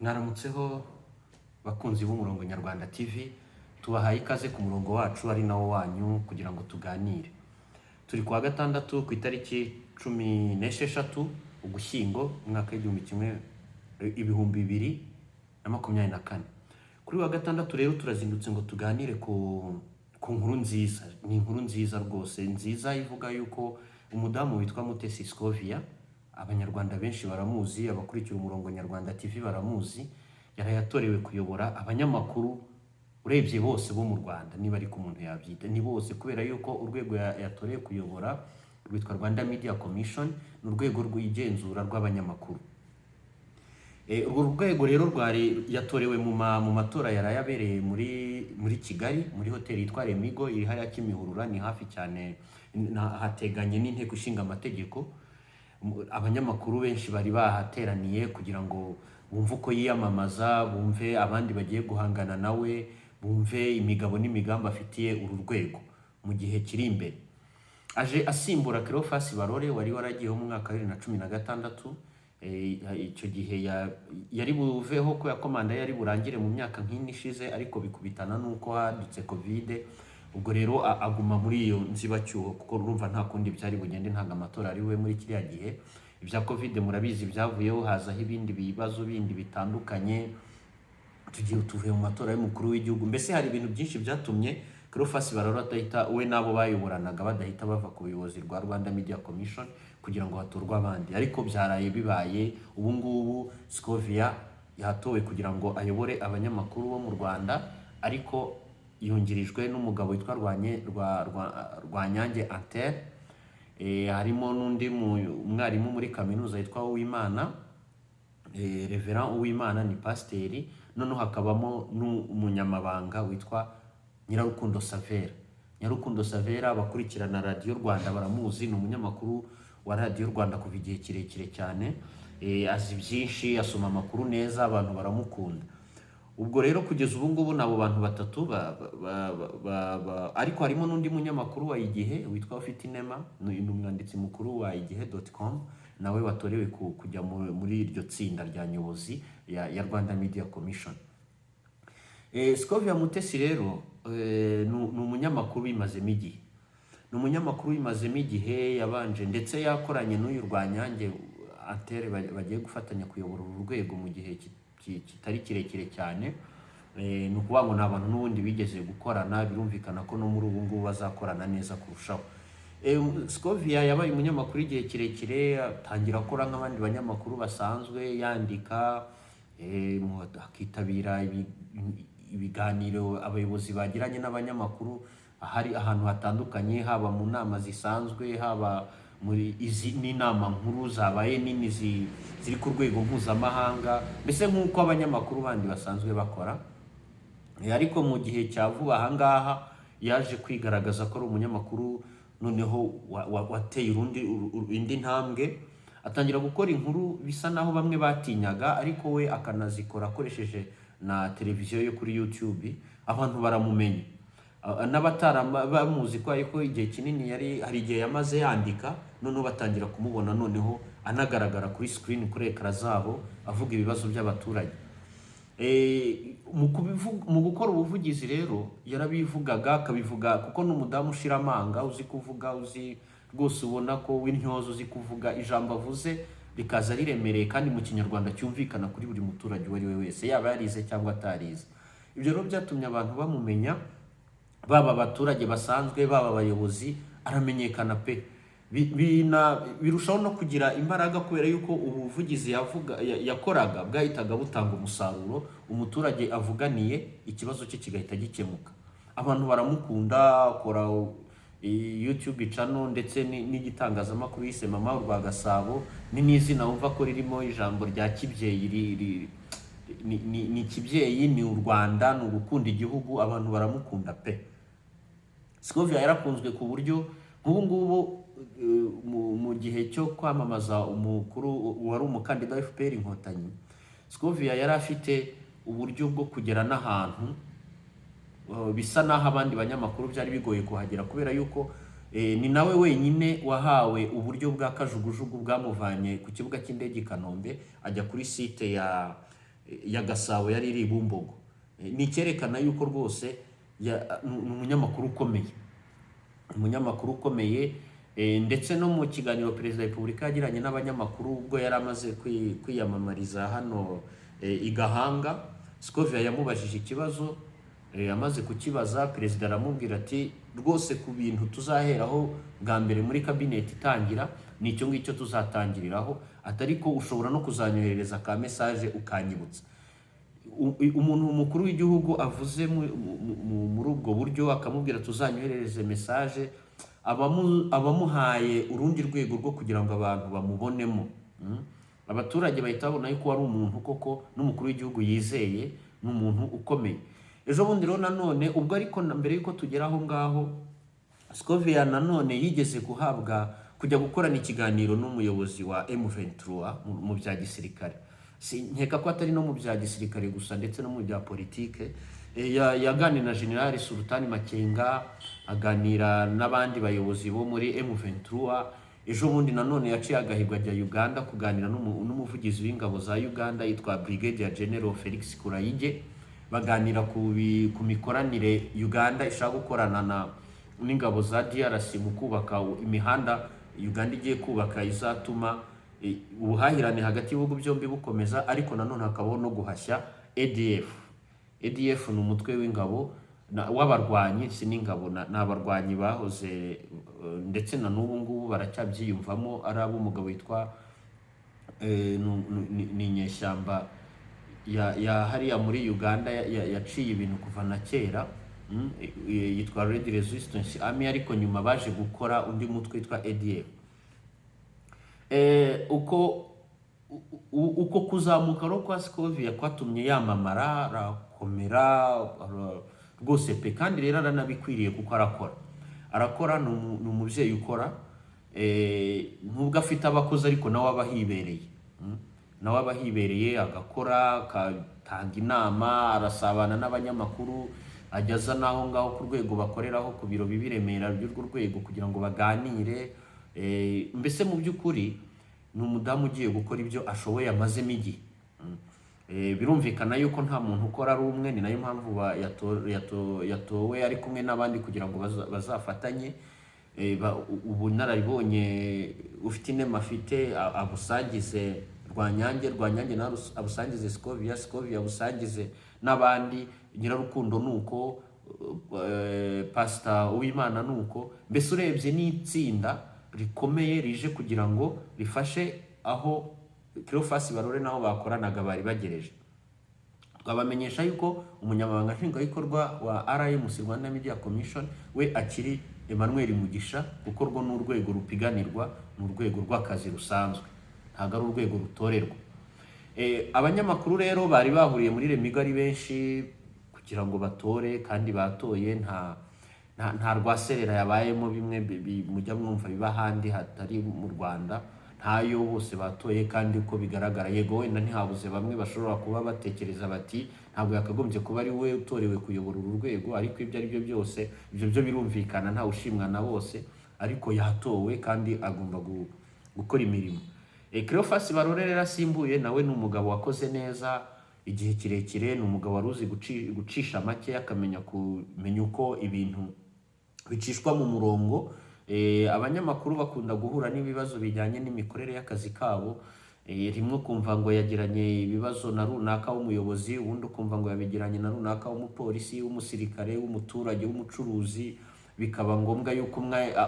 Mwaramutseho bakunzi b'umurongo Nyarwanda TV, tubahaye ikaze ku murongo wacu ari nawo wanyu kugira ngo tuganire. Turi kuwa gatandatu ku itariki 16 Ugushyingo umwaka w'ibihumbi 2024. Kuri wa gatandatu rero turazindutse ngo tuganire ku nkuru nziza. Ni inkuru nziza rwose, nziza ivuga yuko umudamu witwa Mutesi Scovia, abanyarwanda benshi baramuzi, abakurikira umurongo Nyarwanda TV baramuzi, yarayatorewe kuyobora abanyamakuru urebye bose bo mu Rwanda, niba ari ku muntu yabyita ni bose, kubera yuko urwego yatoreye kuyobora rwitwa Rwanda Media Commission, n'urwego rw'igenzura rw'abanyamakuru. Urwo rwego rero yatorewe mu matora yarayabereye muri Kigali, muri hoteli yitwa Remigo iri haya Kimihurura, ni hafi cyane hateganye n'inteko ishinga amategeko. Abanyamakuru benshi bari bahateraniye kugira ngo bumve uko yiyamamaza, bumve abandi bagiye guhangana nawe, bumve imigabo n'imigambi afitiye uru rwego mu gihe kiri imbere. Aje asimbura Cleophas Barore wari waragiyeho mu mwaka wa 2016. Icyo gihe yari buveho ko yakomanda yari burangire mu myaka nk'ini ishize, ariko bikubitana nuko hadutse Covid. Ubwo rero aguma muri iyo nzibacyuho, kuko urumva nta kundi byari bugende, ntago amatora ari we muri kiriya gihe. Ibya Covid murabizi byavuyeho, hazaho ibindi bibazo bindi bitandukanye, tuvuye mu matora y'umukuru w'igihugu. Mbese hari ibintu byinshi byatumye Cleophas Barore atahita, we nabo bayoboranaga badahita bava ku buyobozi rwa Rwanda Media Commission kugira ngo hatorwe abandi. Ariko byaraye bibaye, ubu ngubu Scovia yatowe kugira ngo ayobore abanyamakuru bo mu Rwanda, ariko yungirijwe n'umugabo witwa Rwanyange Anter. Harimo n'undi umwarimu muri kaminuza yitwa Uwimana, Reverend Uwimana ni pasiteri, noneho hakabamo n'umunyamabanga witwa Nyirarukundo Savera. Nyirarukundo Savera abakurikirana Radio Rwanda baramuzi, ni umunyamakuru wa Radio Rwanda kuva igihe kirekire cyane, azi byinshi, asoma amakuru neza, abantu baramukunda. Ubwo rero kugeza ubu ngubu nabo bantu batatu ariko harimo n'undi munyamakuru wa Igihe witwa Fitinema, ni umwanditsi mukuru wa igihe.com, nawe watorewe kujya muri iryo tsinda rya nyobozi ya Rwanda Media Commission. Scovia Mutesi rero ni umunyamakuru bimazemo igihe. Ni umunyamakuru bimazemo igihe, yabanje ndetse yakoranye n'uyu Rwanyange Antere, bagiye gufatanya kuyobora uru rwego mu gihe kitari kirekire cyane. Ni ukuvuga ngo ni abantu n'ubundi bigeze gukorana, birumvikana ko no muri ubu ngubu bazakorana neza kurushaho. Scovia yabaye umunyamakuru igihe kirekire, atangira akora nk'abandi banyamakuru basanzwe, yandika, akitabira ibiganiro abayobozi bagiranye n'abanyamakuru ahari ahantu hatandukanye, haba mu nama zisanzwe, haba muri izi n'inama nkuru zabaye nini ziri ku rwego mpuzamahanga, mbese nk'uko abanyamakuru bandi basanzwe bakora. Ariko mu gihe cya vuba ahangaha yaje kwigaragaza ko ari umunyamakuru noneho wateye indi ntambwe, atangira gukora inkuru bisa naho bamwe batinyaga, ariko we akanazikora akoresheje na televiziyo yo kuri YouTube. Abantu baramumenya, n'abatara bamuzi ko ariko igihe kinini hari igihe yamaze yandika, noneho batangira kumubona noneho anagaragara kuri screen, kuri ekara zabo, avuga ibibazo by'abaturage. Mu gukora ubuvugizi rero yarabivugaga, akabivuga kuko n'umudamu ushira amanga, uzi kuvuga, uzi rwose ubona ko w'intyozo, uzi kuvuga, ijambo avuze rikaza riremereye kandi mu Kinyarwanda cyumvikana kuri buri muturage uwo ari we wese, yaba yarize cyangwa atarize. Ibyo rero byatumye abantu bamumenya, baba abaturage basanzwe, baba abayobozi, aramenyekana pe. Birushaho no kugira imbaraga, kubera yuko ubuvugizi yakoraga bwahitaga butanga umusaruro, umuturage avuganiye ikibazo cye kigahita gikemuka. Abantu baramukunda, akora YouTube channel ndetse n'igitangazamakuru yise Mama Urwa Gasabo, ni n'izina wumva ko ririmo ijambo rya kibyeyi, ni kibyeyi, ni u Rwanda, ni ugukunda igihugu, abantu baramukunda pe. Scovia yarakunzwe ku buryo nk'ubu ngubu mu gihe cyo kwamamaza umukuru wari umukandida wa FPR Inkotanyi, Scovia yari afite uburyo bwo kugera n'ahantu bisa naho abandi banyamakuru byari bigoye kuhagera, kubera yuko ni nawe wenyine wahawe uburyo bwa kajugujugu bwamuvanye ku kibuga cy'indege i Kanombe ajya kuri site ya Gasabo yari iri i Bumbogo. Ni icyerekana yuko rwose ni umunyamakuru ukomeye, umunyamakuru ukomeye. Ndetse no mu kiganiro Perezida wa Repubulika yagiranye n'abanyamakuru ubwo yari amaze kwiyamamariza hano i Gahanga, Scovia yamubajije ikibazo. Amaze kukibaza, perezida aramubwira ati rwose ku bintu tuzaheraho bwa mbere muri kabineti itangira ni icyo ngicyo tuzatangiriraho, atari ko ushobora no kuzanyohereza ka message ukanyibutsa. Umuntu mukuru w'igihugu avuze muri ubwo buryo akamubwira tuzanyoherereze message, abamuhaye urundi rwego rwo kugira ngo abantu bamubonemo. Abaturage bahita babona yuko ari umuntu koko n'umukuru w'igihugu yizeye, n'umuntu ukomeye. Ejo bundi rero nanone ubwo ariko mbere yuko tugera aho ngaho, Scovia nanone yigeze kujya gukorana ikiganiro n'umuyobozi wa M23 mu bya gisirikare. Nkeka ko atari no mu bya gisirikare gusa ndetse no mu bya politike. Yaganira na General Sultan Makenga, aganira n'abandi bayobozi bo muri M23. Ejo bundi nanone yaciye agahigwa ajya Uganda kuganira n'umuvugizi w'ingabo za Uganda yitwa Brigadier General Felix Kurayige. Baganira ku mikoranire Uganda ishaka gukorana n'ingabo za DRC mu kubaka imihanda Uganda igiye kubaka izatuma ubuhahirane hagati y'ibihugu byombi bukomeza, ariko nanone hakabaho no guhashya ADF. ADF ni umutwe w'ingabo w'abarwanyi, si n'ingabo, n'abarwanyi bahoze ndetse na n'ubu ngubu baracyabyiyumvamo, ari ab'umugabo witwa ni inyeshyamba ya hariya muri Uganda yaciye ibintu kuva na kera, yitwa Red Resistance Army, ariko nyuma baje gukora undi mutwe witwa ADF. Uko kuzamuka no kwa Scovia kwatumye yamamara, arakomera rwose pe, kandi rero aranabikwiriye kuko arakora, ni umubyeyi ukora. Nubwo afite abakozi ariko nawe aba hibereye, agakora, agatanga inama, arasabana n'abanyamakuru, ageza naho ngaho ku rwego bakoreraho ku biro bibiremera by'urwo rwego kugira ngo baganire. Mbese mu by'ukuri ni umudamu ugiye gukora ibyo ashoboye amazemo igihe. Birumvikana yuko nta muntu ukora ari umwe, ni nayo mpamvu yatowe ari kumwe n'abandi kugira ngo bazafatanye. Ubunararibonye ufite inema afite abusangize Rwanyange nawe abusangize Scovia abusangize n'abandi, Nyirarukundo nuko, Pastor Uwimana nuko. Mbese urebye n'itsinda rikomeye rije kugira ngo rifashe aho Cleophas Barore naho bakoranaga bari bagereje. Twabamenyesha yuko umunyamabanga nshingwabikorwa wa RMC Rwanda Media Commission we akiri Emmanuel Mugisha, kuko rwo n'urwego rupiganirwa, mu rwego rw'akazi rusanzwe, ntago ari urwego rutorerwa. Abanyamakuru rero bari bahuriye muri Remigo ari benshi kugira ngo batore, kandi batoye. Nta rwaserera yabayemo bimwe mujya mwumva biba ahandi hatari mu Rwanda, ntayo, bose batoye. Kandi uko bigaragara, yego wenda ntihabuze bamwe bashobora kuba batekereza bati ntabwo yakagombye kuba ari we utorewe kuyobora uru rwego, ariko ibyo ari byo byose, ibyo byo birumvikana, ntawe ushimwa na bose, ariko yatowe kandi agomba gukora imirimo. Cleophas Barore rero asimbuye, nawe ni umugabo wakoze neza igihe kirekire, ni umugabo wari uzi gucisha make, akamenya kumenya uko ibintu bicishwa mu murongo. Abanyamakuru bakunda guhura n'ibibazo bijyanye n'imikorere y'akazi kabo. Rimwe ukumva ngo yagiranye ibibazo na runaka w'umuyobozi, ubundi ukumva ngo yabigiranye na runaka w'umupolisi, w'umusirikare, w'umuturage, w'umucuruzi. Bikaba ngombwa yuko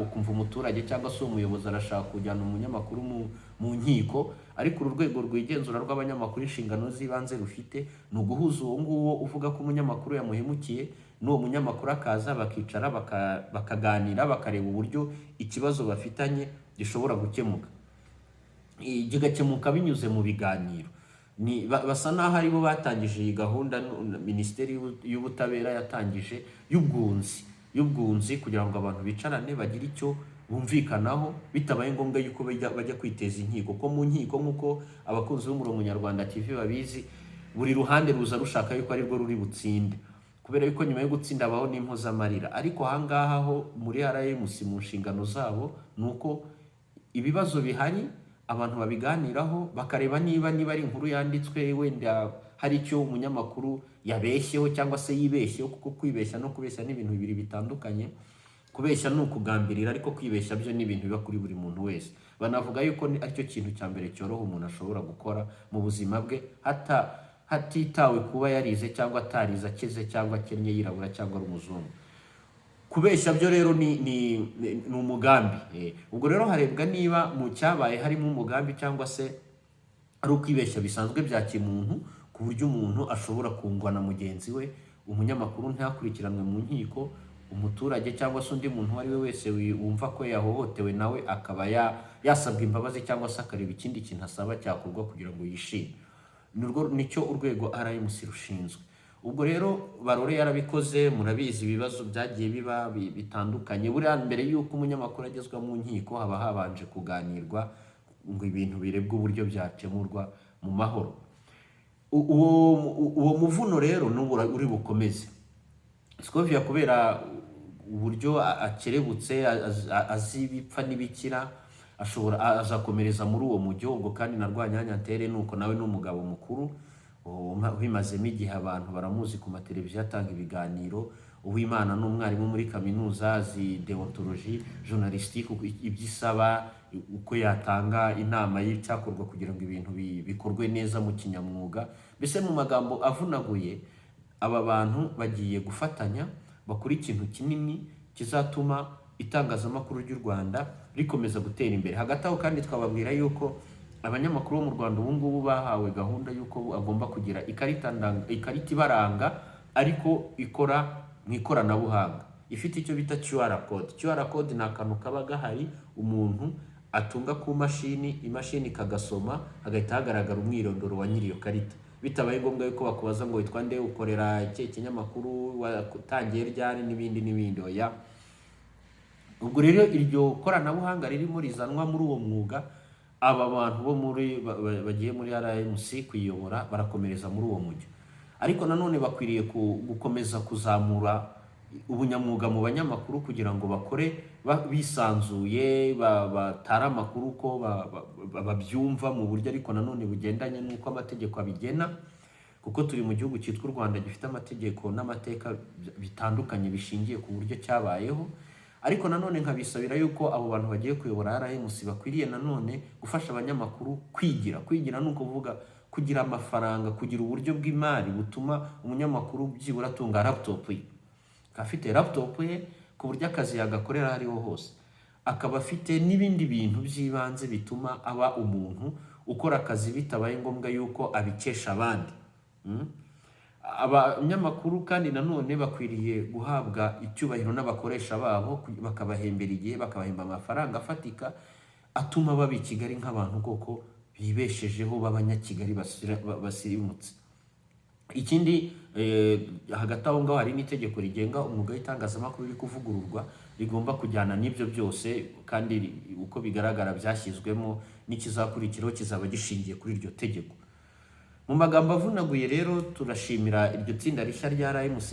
ukumva umuturage cyangwa se umuyobozi arashaka kujyana umunyamakuru mu nkiko, ariko uru rwego rwigenzura rw'abanyamakuru inshingano z'ibanze rufite ni uguhuza uwo nguwo uvuga ko umunyamakuru yamuhemukiye n'uwo munyamakuru, akaza bakicara bakaganira, bakareba uburyo ikibazo bafitanye gishobora gukemuka. Kigakemuka binyuze mu biganiro. Basa naho aribo batangije iyi gahunda, Minisiteri y'Ubutabera yatangije y'ubwunzi kugira ngo abantu bicarane bagire icyo bumvikanaho, bitabaye ngombwa yuko bajya kwiteza inkiko. Ko mu nkiko nk'uko abakunzi b'umurongo Nyarwanda TV babizi, buri ruhande ruza rushaka yuko ari rwo ruri butsinde, kubera yuko nyuma yo gutsinda habaho n'impozamarira. Ariko ahangaha ho muri RMC mu nshingano zabo ni uko ibibazo bihari abantu babiganiraho bakareba niba ari inkuru yanditswe wenda hari icyo umunyamakuru yabeshyeho cyangwa se yibeshyeho, kuko kwibeshya no kubeshya ni ibintu bibiri bitandukanye. Kubeshya ni ukugambirira, ariko kwibeshya byo ni ibintu biba kuri buri muntu wese. Banavuga yuko aricyo kintu cya mbere cyoroha umuntu ashobora gukora mu buzima bwe, hatitawe kuba yarize cyangwa atarize, akize cyangwa akennye, yirabura cyangwa ari umuzungu. Kubeshya byo rero ni umugambi. Ubwo rero harebwa niba mu cyabaye harimo umugambi cyangwa se ari ukwibeshya bisanzwe bya kimuntu, ku buryo umuntu ashobora kungwa na mugenzi we, umunyamakuru ntakurikiranwe mu nkiko, umuturage cyangwa se undi muntu uwo ari we wese wumva ko yahohotewe nawe akaba yasabwa imbabazi cyangwa se akareba ikindi kintu asaba cyakorwa kugira ngo yishime. Nicyo urwego RMC rushinzwe. Ubwo rero Barore yarabikoze, murabizi ibibazo byagiye biba bitandukanye. Buriya mbere y'uko umunyamakuru agezwa mu nkiko haba habanje kuganirwa ngo ibintu birebwe uburyo byakemurwa mu mahoro. Uwo muvuno rero uri bukomeze. Scovia kubera uburyo akerebutse, azi ibipfa n'ibikira, azakomereza muri uwo mujyo. Ubwo kandi na Rwanyanyantere nuko nawe ni umugabo mukuru bimazemo igihe, abantu baramuzi ku mateleviziyo atanga ibiganiro. Uwimana ni umwarimu muri kaminuza, azi deontologie journalistique, ibyo isaba, uko yatanga inama y'icyakorwa kugira ngo ibintu bikorwe neza mu kinyamwuga. Mbese mu magambo avunaguye, aba bantu bagiye gufatanya bakora ikintu kinini kizatuma itangazamakuru ry'u Rwanda rikomeza gutera imbere. Hagati aho kandi twababwira yuko abanyamakuru bo mu Rwanda ubu ngubu bahawe gahunda yuko agomba kugira ikarita ibaranga, ariko ikora mu ikoranabuhanga, ifite icyo bita QR code. QR code ni akantu kaba gahari umuntu atunga ku mashini, imashini kagasoma, hagahita hagaragara umwirondoro wa nyiri iyo karita, bitabaye ngombwa yuko bakubaza ngo witwa nde, ukorera iki kinyamakuru, watangiye ryari n'ibindi. Oya. Ubwo rero iryo koranabuhanga ririmo rizanwa muri uwo mwuga, aba bantu bo bagiye muri RMC kuyiyobora barakomereza muri uwo mujyo. Ariko nanone bakwiriye gukomeza kuzamura ubunyamwuga mu banyamakuru kugira ngo bakore bisanzuye, batara amakuru ko babyumva mu buryo ariko nanone bugendanye n'uko amategeko abigena, kuko turi mu gihugu cyitwa u Rwanda gifite amategeko n'amateka bitandukanye bishingiye ku buryo cyabayeho. Ariko nanone nkabisabira yuko abo bantu bagiye kuyobora RMC bakwiriye nanone gufasha abanyamakuru kwigira ni ukuvuga kugira amafaranga, kugira uburyo bw'imari butuma umunyamakuru byibura atunga laptop ye, afite laptop ye ku buryo akazi yagakorera ariho hose, akaba afite n'ibindi bintu by'ibanze bituma aba umuntu ukora akazi bitabaye ngombwa yuko abikesha abandi. Abanyamakuru kandi nanone bakwiriye guhabwa icyubahiro n'abakoresha babo, bakabahembera igihe, bakabahemba amafaranga afatika atuma baba i Kigali nk'abantu koko bibeshejeho b'abanyakigali basirimutse. Ikindi hagati aho ngaho hari n'itegeko rigenga umwuga w'itangazamakuru riri kuvugururwa, rigomba kujyana n'ibyo byose, kandi uko bigaragara byashyizwemo n'ikizakurikiraho kizaba gishingiye kuri iryo tegeko. Mu magambo avunaguye rero, turashimira iryo tsinda rishya rya RMC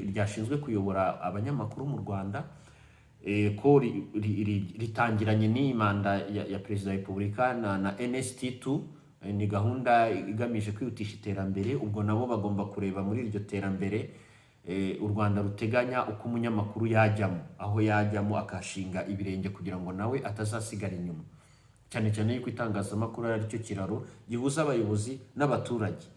ryashinzwe kuyobora abanyamakuru mu Rwanda, ko ritangiranye n'iyi manda ya Perezida wa Repubulika na NST2. Ni gahunda igamije kwihutisha iterambere. Ubwo nabo bagomba kureba muri iryo terambere u Rwanda ruteganya uko umunyamakuru yajyamo, aho yajyamo akashinga ibirenge kugira ngo nawe atazasigara inyuma, cyane cyane yuko itangazamakuru ari cyo kiraro gihuza abayobozi n'abaturage.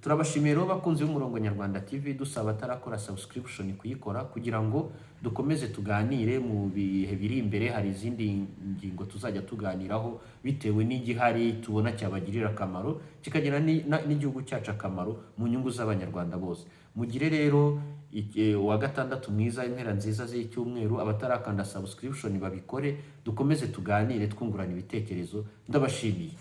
Turabashimiye rero bakunzi b'Umurongo Nyarwanda TV, dusaba atarakora subscription kuyikora kugira ngo dukomeze tuganire mu bihe biri imbere. Hari izindi ngingo tuzajya tuganiraho bitewe n'igihari tubona cyabagirira akamaro, kikagira n'igihugu cyacu akamaro mu nyungu z'abanyarwanda bose. Mugire rero wa gatandatu mwiza, impera nziza z'icyumweru. Abatarakanda subscription babikore, dukomeze tuganire twungurana ibitekerezo. Ndabashimiye.